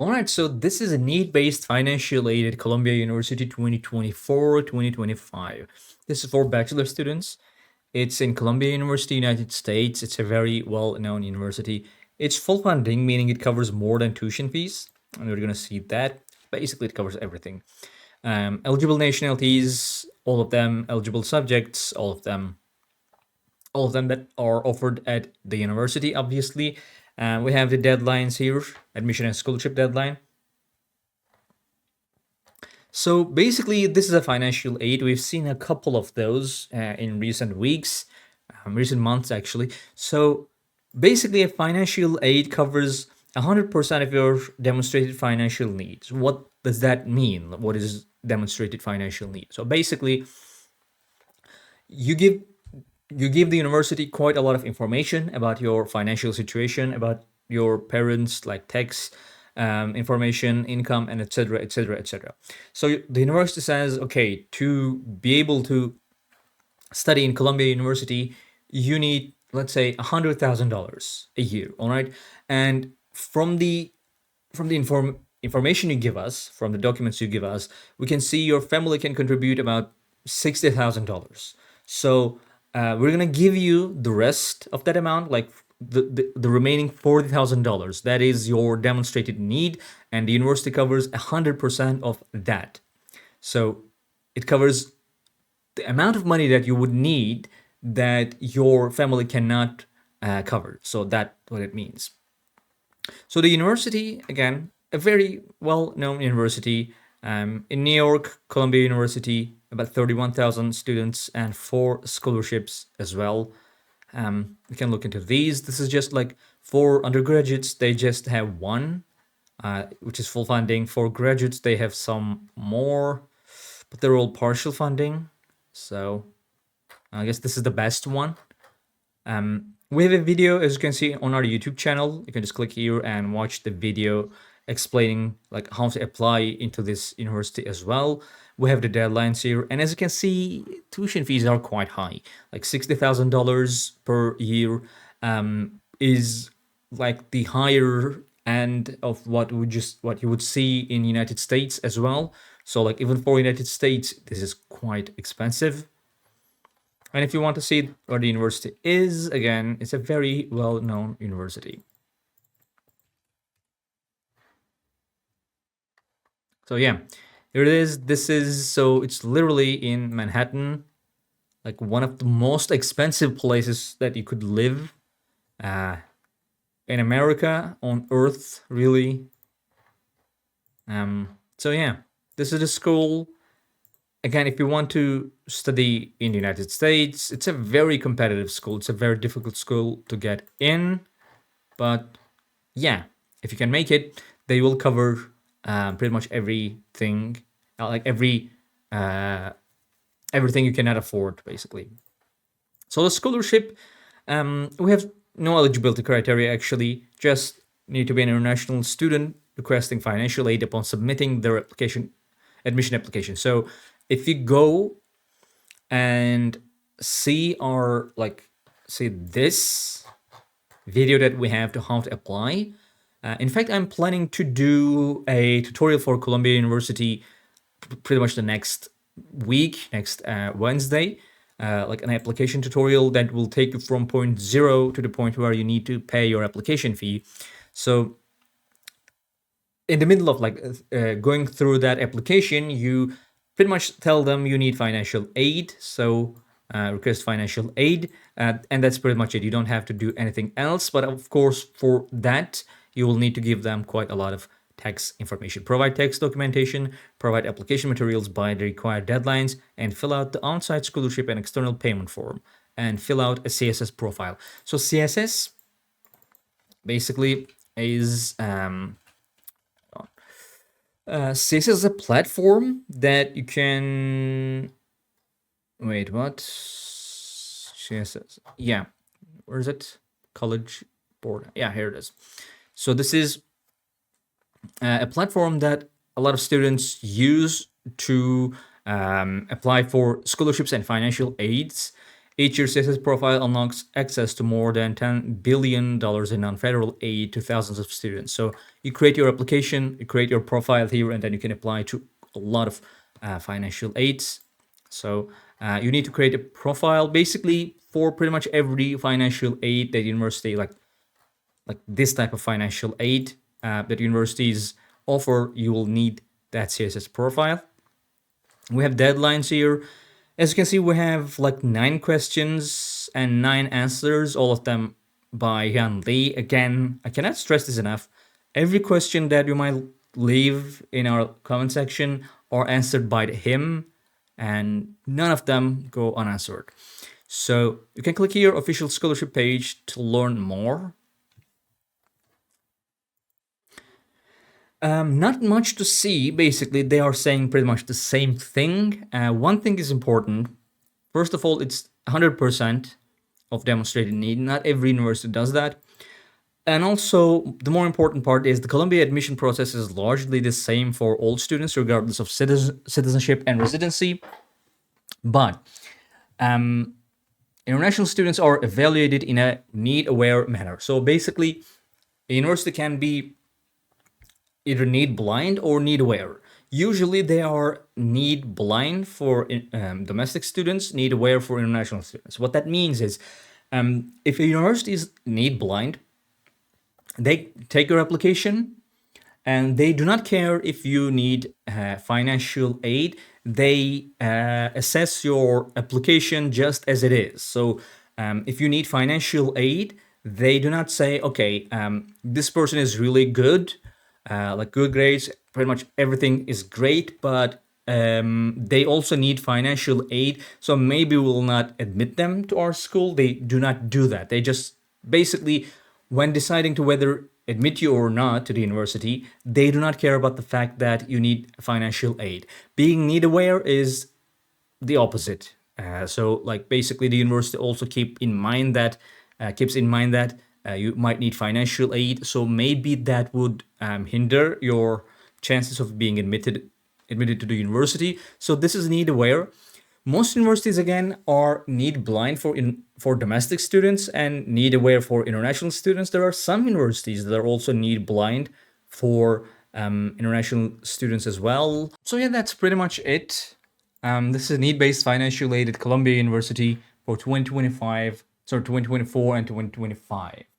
All right, so this is a need-based financial aid at Columbia University 2024-2025. This is for bachelor students. It's in Columbia University, United States. It's a very well-known university. It's full funding, meaning it covers more than tuition fees. And we're going to see that. Basically, it covers everything. Eligible nationalities, all of them, eligible subjects, all of them that are offered at the university, obviously. We have the deadlines here, admission and scholarship deadline. So basically, this is a financial aid. We've seen a couple of those in recent weeks, recent months actually. So basically, a financial aid covers 100% of your demonstrated financial needs. What does that mean? What is demonstrated financial need? So basically, you give you give the university quite a lot of information about your financial situation, about your parents, like tax information, income, and etc., etc., etc. So the university says, okay, to be able to study in Columbia University, you need, let's say, $100,000 a year. All right, and from the information you give us, from the documents you give us, we can see your family can contribute about $60,000. So we're gonna give you the rest of that amount, like the remaining $40,000. That is your demonstrated need, and the university covers 100% of that. So it covers the amount of money that you would need that your family cannot cover. So that's what it means. So the university, again, a very well-known university in New York, Columbia University, about 31,000 students and 4 scholarships as well. We can look into these. This is just like for undergraduates, they just have one, which is full funding. For graduates, they have some more, but they're all partial funding. So I guess this is the best one. We have a video, as you can see, on our YouTube channel. You can just click here and watch the video explaining like how to apply into this university as well. We have the deadlines here, and as you can see, tuition fees are quite high. Like $60,000 per year is like the higher end of what you would see in United States as well. So like even for United States, this is quite expensive. And if you want to see where the university is, again, it's a very well-known university. So yeah, here it is. It's literally in Manhattan, like one of the most expensive places that you could live uh, in America, on Earth, really. So yeah, this is the school. Again, if you want to study in the United States, it's a very competitive school. It's a very difficult school to get in. But yeah, if you can make it, they will cover pretty much everything, like everything you cannot afford, basically. So the scholarship, we have no eligibility criteria actually. Just need to be an international student requesting financial aid upon submitting their admission application. So if you go and see this video that we have to how to apply. In fact, I'm planning to do a tutorial for Columbia University pretty much the next week, next Wednesday, like an application tutorial that will take you from point zero to the point where you need to pay your application fee. So in the middle of going through that application, you pretty much tell them you need financial aid. So request financial aid, and that's pretty much it. You don't have to do anything else. But of course, for that, you will need to give them quite a lot of tax information. Provide tax documentation, provide application materials by the required deadlines, and fill out the on-site scholarship and external payment form, and fill out a CSS profile. So CSS basically is CSS is a platform that you can wait. What CSS? Yeah, where is it? College Board. Yeah, here it is. So this is a platform that a lot of students use to apply for scholarships and financial aids. Each year, CSS profile unlocks access to more than $10 billion in non-federal aid to thousands of students. So you create your application, you create your profile here, and then you can apply to a lot of financial aids. So you need to create a profile basically for pretty much every financial aid that university, like this type of financial aid that universities offer, you will need that CSS profile. We have deadlines here. As you can see, we have like 9 questions and 9 answers, all of them by Yan Lee. Again, I cannot stress this enough. Every question that you might leave in our comment section are answered by him, and none of them go unanswered. So you can click here, official scholarship page, to learn more. Not much to see. Basically, they are saying pretty much the same thing. One thing is important. First of all, it's 100% of demonstrated need. Not every university does that. And also, the more important part is the Columbia admission process is largely the same for all students, regardless of citizenship and residency. But international students are evaluated in a need-aware manner. So basically, a university can be either need blind or need aware. Usually they are need blind for domestic students, need aware for international students. What that means is if a university is need blind, they take your application and they do not care if you need financial aid. They assess your application just as it is. So if you need financial aid, they do not say, okay, this person is really good, like good grades, pretty much everything is great, but they also need financial aid, so maybe we will not admit them to our school. They do not do that. They just basically, when deciding to whether admit you or not to the university, they do not care about the fact that you need financial aid. Being need aware is the opposite. So, like basically, the university also keeps in mind that you might need financial aid. So maybe that would hinder your chances of being admitted to the university. So this is need aware. Most universities again are need blind for domestic students and need aware for international students. There are some universities that are also need blind for international students as well. So yeah, that's pretty much it. This is need-based financial aid at Columbia University for 2025, sorry, 2024 and 2025.